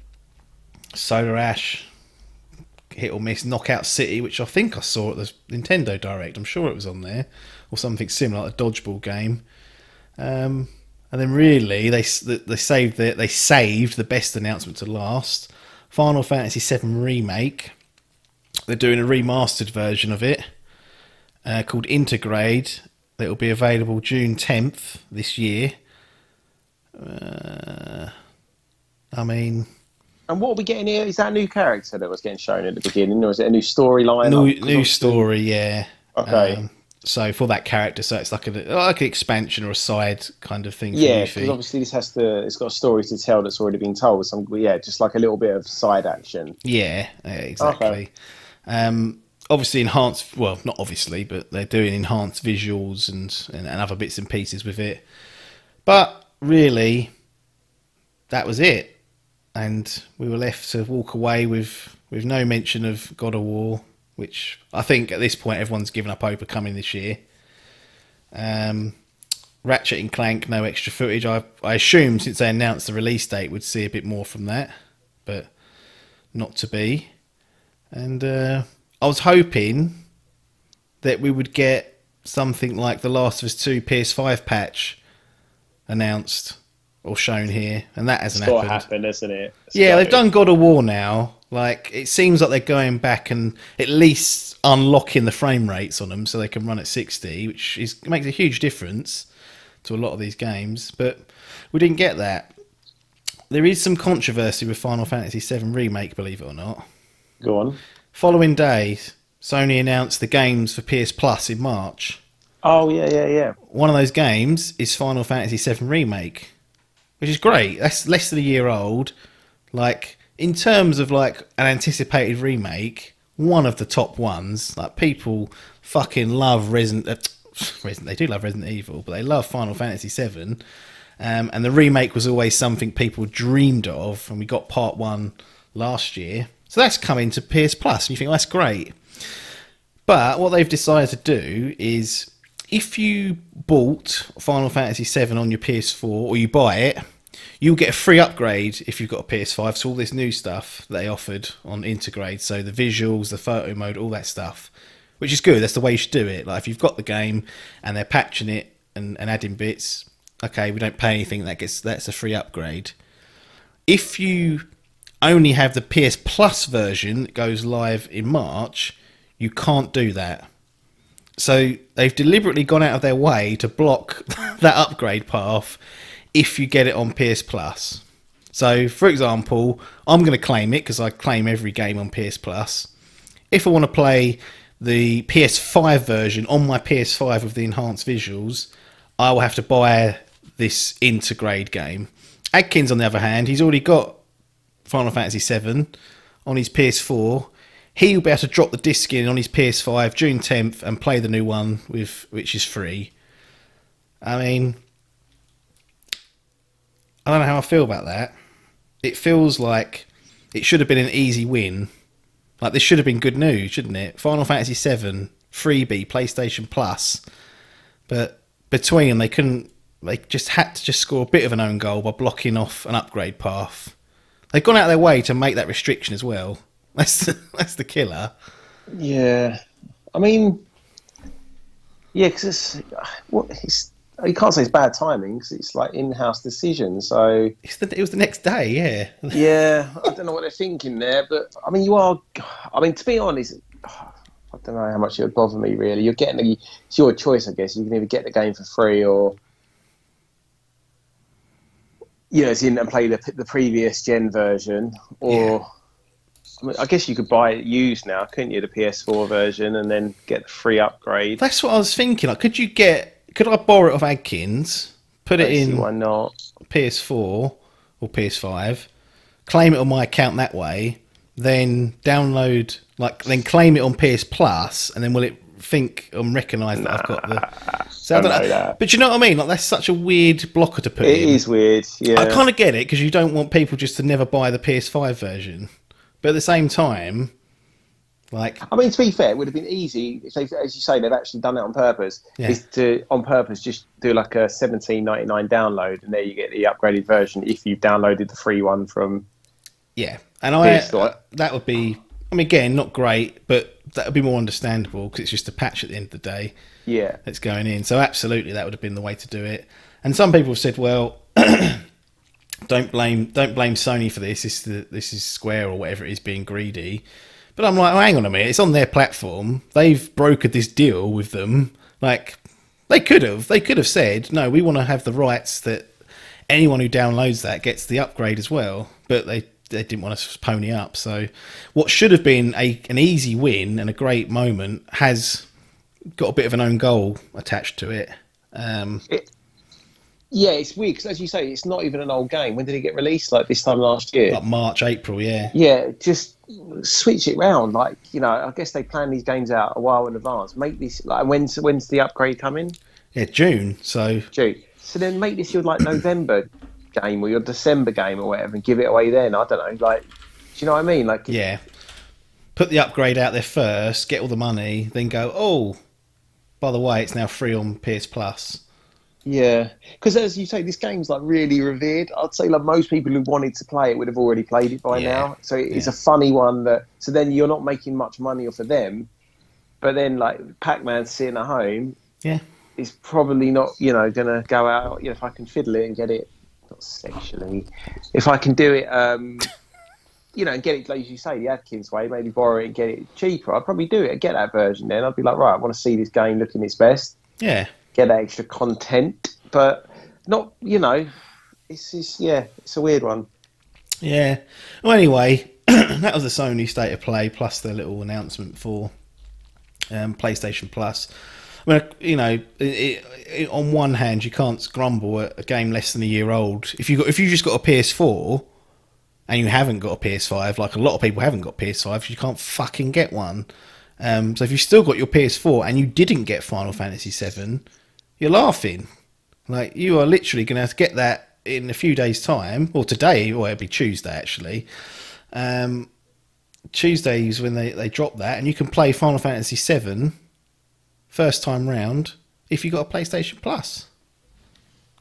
Solar Ash, hit or miss. Knockout City, which I think I saw at the Nintendo Direct. I'm sure it was on there, or something similar, like a dodgeball game. And then really, they saved the best announcement to last. Final Fantasy VII Remake. They're doing a remastered version of it called Intergrade. That will be available June 10th this year. I mean... And what are we getting here? Is that a new character that was getting shown at the beginning, or is it a new storyline? New story, yeah. Okay. So for that character, so it's like an expansion or a side kind of thing. Yeah, because obviously it's got a story to tell that's already been told. Just like a little bit of side action. Yeah, exactly. Okay. Obviously enhanced. Well, not obviously, but they're doing enhanced visuals and other bits and pieces with it. But really, that was it, and we were left to walk away with no mention of God of War, which I think at this point everyone's given up hope of coming this year. Ratchet and Clank, no extra footage. I assume since they announced the release date, we'd see a bit more from that, but not to be. And I was hoping that we would get something like the Last of Us 2 PS5 patch announced or shown here, and that hasn't happened. It's got to happen, isn't it? They've done God of War now. Like, it seems like they're going back and at least unlocking the frame rates on them so they can run at 60, which makes a huge difference to a lot of these games. But we didn't get that. There is some controversy with Final Fantasy VII Remake, believe it or not. Go on. Following day, Sony announced the games for PS Plus in March. Oh, yeah. One of those games is Final Fantasy VII Remake, which is great. That's less than a year old. Like, in terms of like an anticipated remake, one of the top ones. Like, people fucking love Resident. They do love Resident Evil, but they love Final Fantasy VII. And the remake was always something people dreamed of, and we got part one last year. So that's coming to PS Plus, and you think, well, that's great. But what they've decided to do is, if you bought Final Fantasy VII on your PS4, or you buy it, you'll get a free upgrade if you've got a PS5. So all this new stuff they offered on Intergrade, so the visuals, the photo mode, all that stuff, which is good. That's the way you should do it. Like, if you've got the game and they're patching it and adding bits, okay, we don't pay anything. That's a free upgrade. If you only have the PS Plus version that goes live in March, you can't do that. So they've deliberately gone out of their way to block that upgrade path if you get it on PS Plus. So, for example, I'm going to claim it because I claim every game on PS Plus. If I want to play the PS5 version on my PS5 with the enhanced visuals, I will have to buy this Intergrade game. Adkins, on the other hand, he's already got Final Fantasy VII on his PS4. He'll be able to drop the disc in on his PS5 June 10th and play the new one, which is free. I mean, I don't know how I feel about that. It feels like it should have been an easy win. Like, this should have been good news, shouldn't it? Final Fantasy VII, freebie, PlayStation Plus. But between them, they just had to score a bit of an own goal by blocking off an upgrade path. They've gone out of their way to make that restriction as well. That's the killer. Yeah, I mean, yeah, because you can't say it's bad timing because it's like in-house decision. So it was the next day, yeah. Yeah, I don't know what they're thinking there, but I mean, to be honest, I don't know how much it would bother me really. It's your choice, I guess. You can either get the game for free or, and play the previous gen version, or. Yeah. I mean, I guess you could buy it used now, couldn't you? The PS4 version, and then get the free upgrade. That's what I was thinking. Like, could I borrow it off Adkins, put it in why not? PS4 or PS5, claim it on my account that way, then download, then claim it on PS Plus, and then will it think and recognise that I've got the? So I don't know that. But you know what I mean? Like, that's such a weird blocker to put in. It is weird. Yeah, I kind of get it because you don't want people just to never buy the PS5 version. But at the same time, I mean, to be fair, it would have been easy if as you say, they've actually done it on purpose. Yeah. Is to on purpose just do like a $17.99 download, and there you get the upgraded version if you've downloaded the free one from. Yeah, and that would be. I mean, again, not great, but that would be more understandable because it's just a patch at the end of the day. Yeah, that's going in. So absolutely, that would have been the way to do it. And some people have said, well. Don't blame Sony for this. This is Square or whatever it is being greedy. But I'm like, oh, hang on a minute. It's on their platform. They've brokered this deal with them. Like, they could have said, no, we want to have the rights that anyone who downloads that gets the upgrade as well. But they didn't want to pony up. So what should have been an easy win and a great moment has got a bit of an own goal attached to it. Yeah, it's weird because, as you say, it's not even an old game. When did it get released? Like this time last year? Like March, April, yeah. Yeah, just switch it round. I guess they plan these games out a while in advance. Make this when's the upgrade coming? Yeah, June. So then make this your November game or your December game or whatever, and give it away then. I don't know. Do you know what I mean? Yeah. Put the upgrade out there first, get all the money, then go. Oh, by the way, it's now free on PS Plus. Yeah, because as you say, this game's really revered. I'd say most people who wanted to play it would have already played it by now. So it's a funny one so then you're not making much money off of them, but then Pac-Man sitting at home, is probably not going to go out. If I can fiddle it and get it, not sexually, if I can do it, and get it like you say the Adkins way, maybe borrow it and get it cheaper. I'd probably do it. I'd get that version then. I'd be like, right, I want to see this game looking its best. Yeah. Get that extra content, but not, it's a weird one. Yeah. Well, anyway, that was the Sony State of Play plus their little announcement for PlayStation Plus. I mean, on one hand, you can't grumble at a game less than a year old. If you just got a PS4 and you haven't got a PS5, like a lot of people haven't got PS5s, you can't fucking get one. So if you still got your PS4 and you didn't get Final Fantasy VII, you're laughing. You are literally going to have to get that in a few days' time, or today, or it'll be Tuesday actually. Tuesdays when they drop that, and you can play Final Fantasy VII first time round if you got a PlayStation Plus.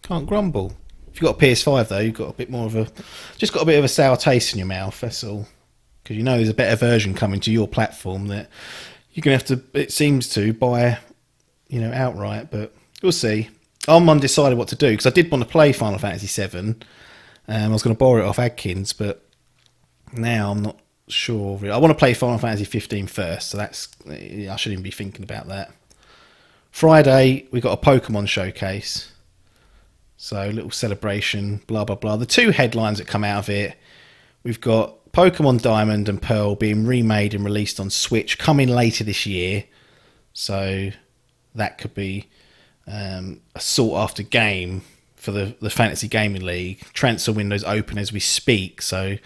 Can't grumble. If you've got a PS5 though, you've got a bit more of a, just got a bit of a sour taste in your mouth. That's all. Because you know there's a better version coming to your platform that you're gonna have to. It seems to buy, outright. But we'll see. I'm undecided what to do because I did want to play Final Fantasy VII. I was going to borrow it off Adkins, but now I'm not sure. I want to play Final Fantasy 15 first, so I shouldn't even be thinking about that. Friday we got a Pokemon showcase, so a little celebration, blah blah blah. The two headlines that come out of it, we've got Pokemon Diamond and Pearl being remade and released on Switch, coming later this year, so that could be a sought after game for the Fantasy Gaming League. Transfer windows open as we speak, so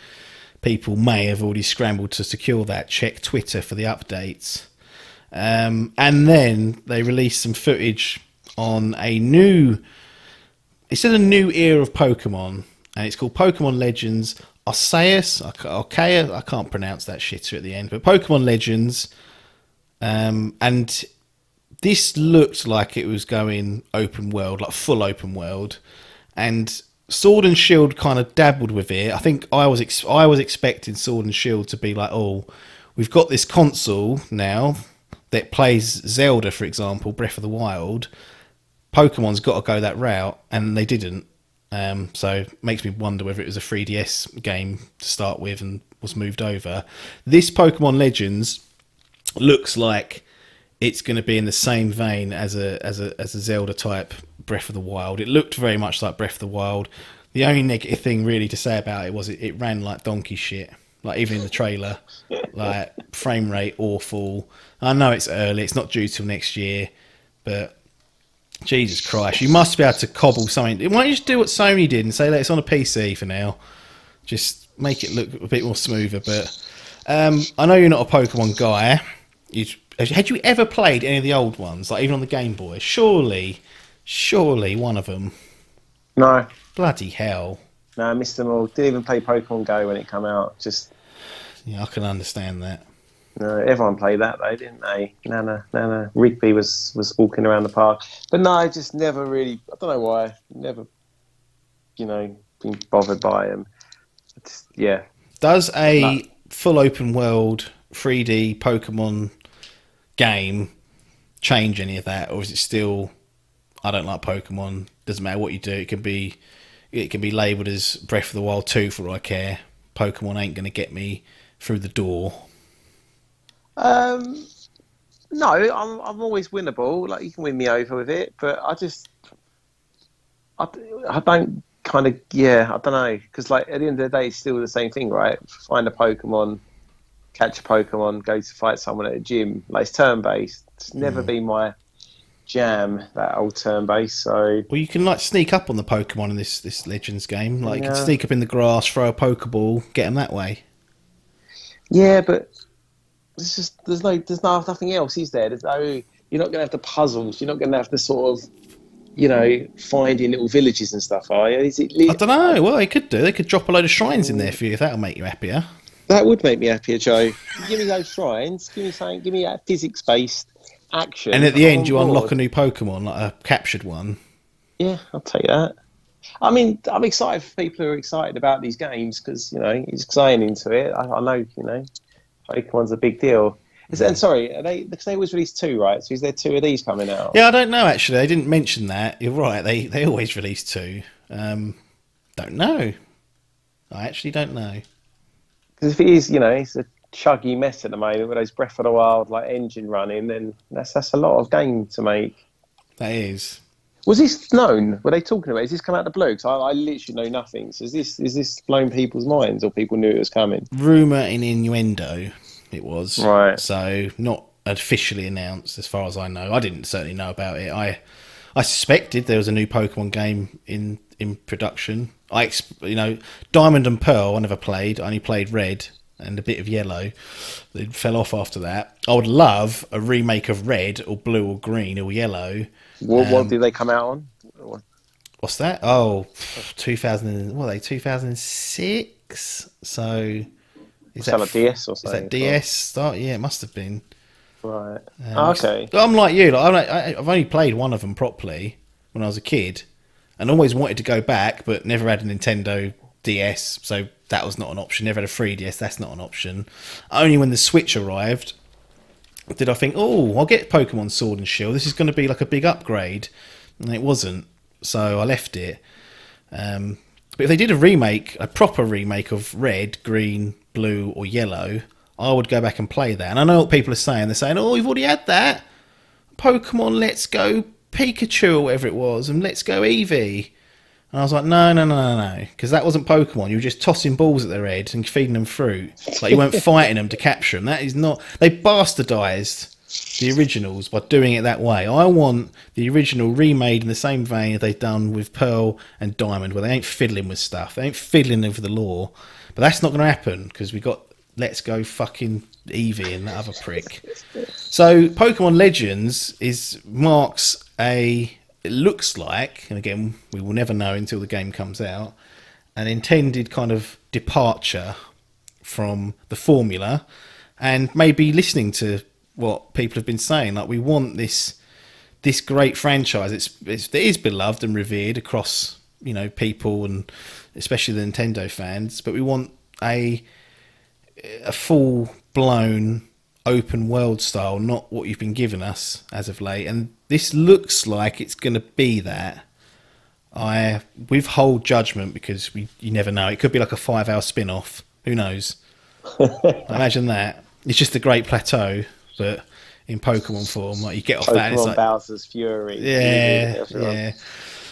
people may have already scrambled to secure that. Check Twitter for the updates. And then they released some footage on a new era of Pokemon, and it's called Pokemon Legends Arceus. I can't pronounce that shitter at the end, but Pokemon Legends. And this looked like it was going open world, like full open world, and Sword and Shield kind of dabbled with it. I think I was expecting Sword and Shield to be like, oh, we've got this console now that plays Zelda, for example, Breath of the Wild. Pokemon's got to go that route, and they didn't. So it makes me wonder whether it was a 3DS game to start with and was moved over. This Pokemon Legends looks like it's going to be in the same vein as a Zelda type Breath of the Wild. It looked very much like Breath of the Wild. The only negative thing really to say about it was it ran like donkey shit. Like even in the trailer, like frame rate awful. I know it's early, it's not due till next year, but Jesus Christ, you must be able to cobble something. Why don't you just do what Sony did and say that it's on a PC for now? Just make it look a bit more smoother. But I know you're not a Pokemon guy. Had you ever played any of the old ones, like even on the Game Boy? Surely one of them. No. Bloody hell. No, I missed them all. Didn't even play Pokemon Go when it came out. Yeah, I can understand that. No, everyone played that though, didn't they? Nana. Rigby was walking around the park. But no, I just never really, I don't know why, never, been bothered by them. Yeah. Does a full open world 3D Pokemon game change any of that, or is it still, I don't like Pokemon, doesn't matter what you do, it can be labelled as Breath of the Wild 2 for all I care. Pokemon ain't going to get me through the door. No, I'm always winnable. Like you can win me over with it, but I don't kind of, I don't know, because like at the end of the day, it's still the same thing, right? Find a Pokemon, catch a Pokemon, go to fight someone at a gym. Like it's turn based. It's never been my jam, that old turn based. So well, you can like sneak up on the Pokemon in this Legends game. Like you can sneak up in the grass, throw a Pokeball, get them that way. Yeah, but there's nothing else, is there? You're not going to have the puzzles. You're not going to have the sort of, finding little villages and stuff, are you? I don't know. Well, they could do. They could drop a load of shrines in there for you if that'll make you happier. That would make me happier, Joe. Give me those shrines. Give me something. Give me that physics-based action. And at the end, you unlock a new Pokemon, like a captured one. Yeah, I'll take that. I mean, I'm excited for people who are excited about these games because, it's exciting into it. I know, Pokemon's a big deal. And sorry, because they always release 2, right? So is there 2 of these coming out? Yeah, I don't know, actually. They didn't mention that. You're right. They always release 2. Don't know. I actually don't know. Because if it is, it's a chuggy mess at the moment with those Breath of the Wild like engine running, then that's a lot of game to make. That is. Was this known? Were they talking about it? Has this come out of the blue? Because I literally know nothing. So is this blown people's minds, or people knew it was coming? Rumour and innuendo, it was. Right. So not officially announced, as far as I know. I didn't certainly know about it. I suspected there was a new Pokemon game in production. Diamond and Pearl I never played. I only played Red and a bit of Yellow. They fell off after that. I would love a remake of Red or Blue or Green or Yellow. What did they come out on? What's that? Oh, 2006. So Is that like DS or Is something? that DS start? Yeah, it must have been. Right. Okay. I'm like you. Like, I've only played one of them properly when I was a kid, and always wanted to go back, but never had a Nintendo DS, so that was not an option. Never had a 3DS. That's not an option. Only when the Switch arrived did I think, oh, I'll get Pokemon Sword and Shield. This is going to be like a big upgrade, and it wasn't. So I left it. But if they did a proper remake of Red, Green, Blue, or Yellow, I would go back and play that. And I know what people are saying. They're saying, oh, you've already had that. Pokemon Let's Go Pikachu or whatever it was, and Let's Go Eevee. And I was like, no, because that wasn't Pokemon. You were just tossing balls at their heads and feeding them fruit. Like, you weren't fighting them to capture them. That is not... They bastardised the originals by doing it that way. I want the original remade in the same vein they've done with Pearl and Diamond, where they ain't fiddling with stuff. They ain't fiddling over the lore. But that's not going to happen, because we got Let's Go fucking Eevee and that other prick. So Pokemon Legends marks a... It looks like, and again, we will never know until the game comes out, an intended kind of departure from the formula, and maybe listening to what people have been saying. Like, we want this great franchise. It is beloved and revered across, you know, people, and especially the Nintendo fans. But we want a full blown open world style, not what you've been giving us as of late. And this looks like it's going to be that. I withhold judgment, because you never know. It could be like a 5-hour spin-off. Who knows? Imagine that. It's just a great plateau, but in Pokemon form. Like, you get off that, and it's like Bowser's Fury. Yeah.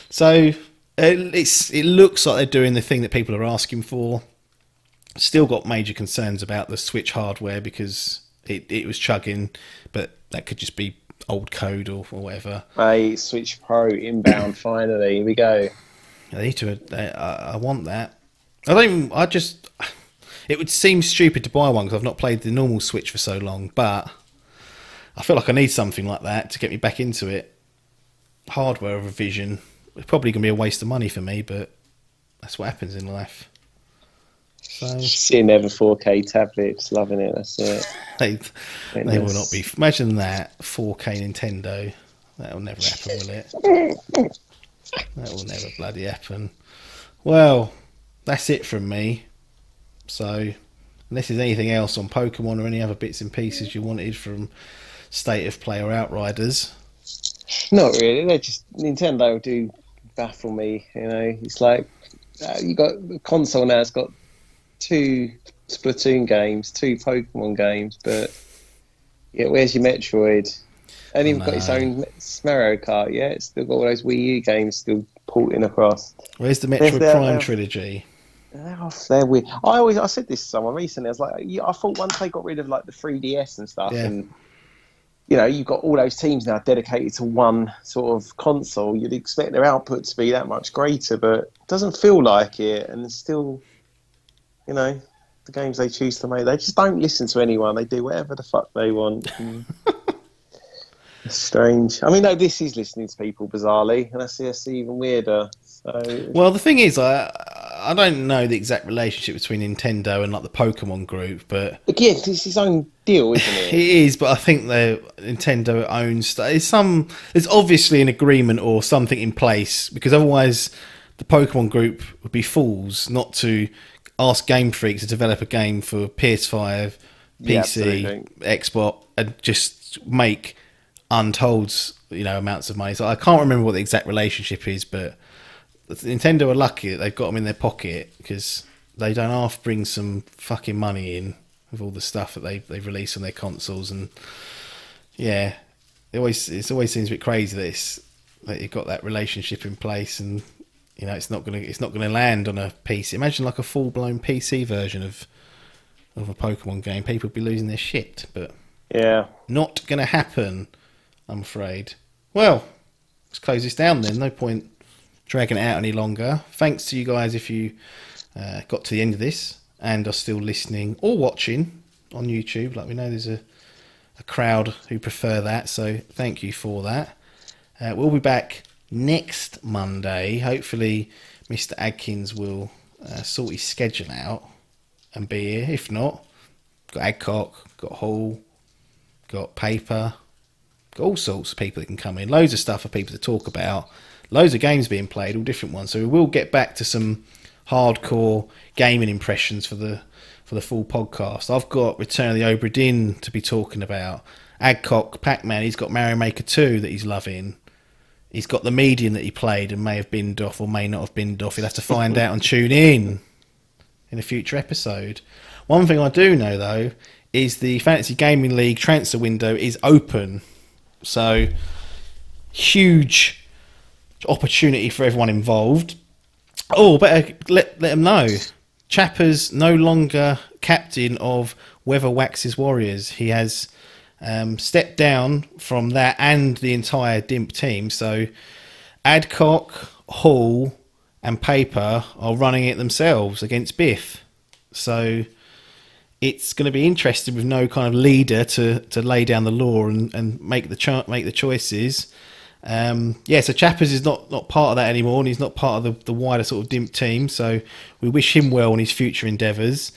So it looks like they're doing the thing that people are asking for. Still got major concerns about the Switch hardware, because it was chugging, but that could just be old code or whatever. Hey, Switch Pro inbound, finally. Here we go. I need to. I want that. It would seem stupid to buy one, because I've not played the normal Switch for so long, but I feel like I need something like that to get me back into it. Hardware revision. It's probably going to be a waste of money for me, but that's what happens in life. So, sitting there with 4K tablets, loving it. That's it. They will not be. Imagine that 4K Nintendo. That will never happen, will it? That will never bloody happen. Well, that's it from me. So, unless there's anything else on Pokemon or any other bits and pieces you wanted from State of Play or Outriders. Not really. They just, Nintendo do baffle me. You know, it's like you got the console now. It's got 2 Splatoon games, 2 Pokemon games, but yeah, where's your Metroid? And even got its own Mario Kart. Yeah, it's still got all those Wii U games still porting across. Where's the Metroid Prime trilogy? They're weird. I said this to someone recently. I was like, I thought once they got rid of like the 3DS and stuff, and you know, you've got all those teams now dedicated to one sort of console, you'd expect their output to be that much greater, but it doesn't feel like it. And it's still, you know, the games they choose to make, they just don't listen to anyone. They do whatever the fuck they want. It's strange. I mean, no, this is listening to people, bizarrely, and that's even weirder. So, well, the thing is, I don't know the exact relationship between Nintendo and like the Pokemon group, but again, it's his own deal, isn't it? It is, but I think Nintendo owns there's obviously an agreement or something in place, because otherwise the Pokemon group would be fools not to ask Game Freak to develop a game for PS5, PC, Xbox, and just make untold, you know, amounts of money. So I can't remember what the exact relationship is, but Nintendo are lucky that they've got them in their pocket, because they don't half bring some fucking money in with all the stuff that they release on their consoles. And yeah, it always seems a bit crazy that you've got that relationship in place, and you know, it's not gonna land on a PC. Imagine like a full blown PC version of a Pokemon game. People would be losing their shit, but yeah, not gonna happen, I'm afraid. Well, let's close this down then. No point dragging it out any longer. Thanks to you guys if you got to the end of this and are still listening or watching on YouTube. Like, we know there's a crowd who prefer that, so thank you for that. We'll be back next Monday. Hopefully Mr. Adkins will sort his schedule out and be here. If not, got Adcock, got Hall, got Paper, got all sorts of people that can come in. Loads of stuff for people to talk about. Loads of games being played, all different ones. So we will get back to some hardcore gaming impressions for the full podcast. I've got Return of the Obra Dinn to be talking about. Adcock, Pac-Man, he's got Mario Maker 2 that he's loving. He's got the medium that he played and may have binned off or may not have binned off. He'll have to find out and tune in a future episode. One thing I do know, though, is the Fantasy Gaming League transfer window is open. So, huge opportunity for everyone involved. Oh, better let them know. Chapper's no longer captain of Weatherwax's Warriors. He has stepped down from that and the entire DIMP team. So Adcock, Hall and Paper are running it themselves against Biff. So it's going to be interesting with no kind of leader to lay down the law and make the choices. So Chappers is not part of that anymore, and he's not part of the wider sort of DIMP team, so we wish him well in his future endeavours.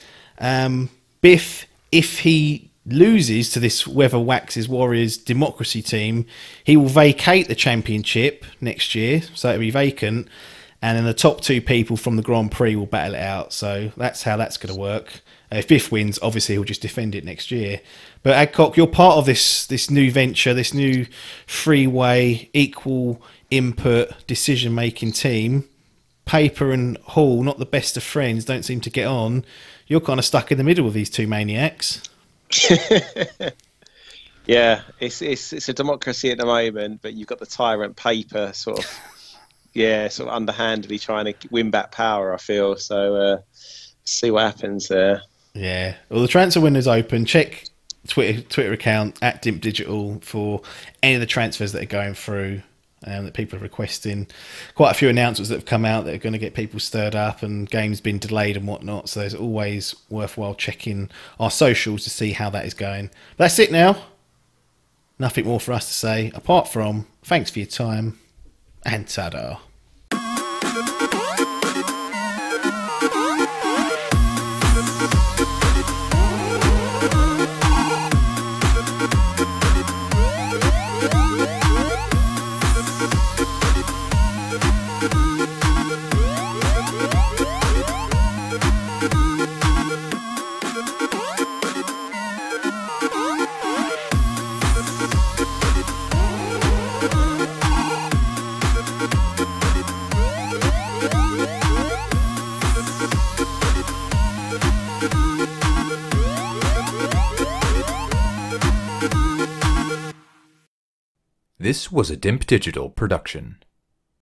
Biff, if he loses to this Weatherwax's Warriors Democracy team, he will vacate the championship next year, so it'll be vacant, and then the top two people from the Grand Prix will battle it out. So that's how that's going to work. If Biff wins, obviously he'll just defend it next year. But Adcock, you're part of this new venture, this new freeway, equal input, decision-making team. Paper and Hall, not the best of friends, don't seem to get on. You're kind of stuck in the middle with these two maniacs. Yeah, it's a democracy at the moment, but you've got the tyrant Paper sort of underhandedly trying to win back power, I feel. So see what happens there. Yeah. Well, the transfer window's open. Check Twitter account at DIMP Digital for any of the transfers that are going through that people are requesting. Quite a few announcements that have come out that are going to get people stirred up, and games been delayed and whatnot. So it's always worthwhile checking our socials to see how that is going. But that's it now. Nothing more for us to say apart from thanks for your time and ta-da. This was a DIMP Digital production.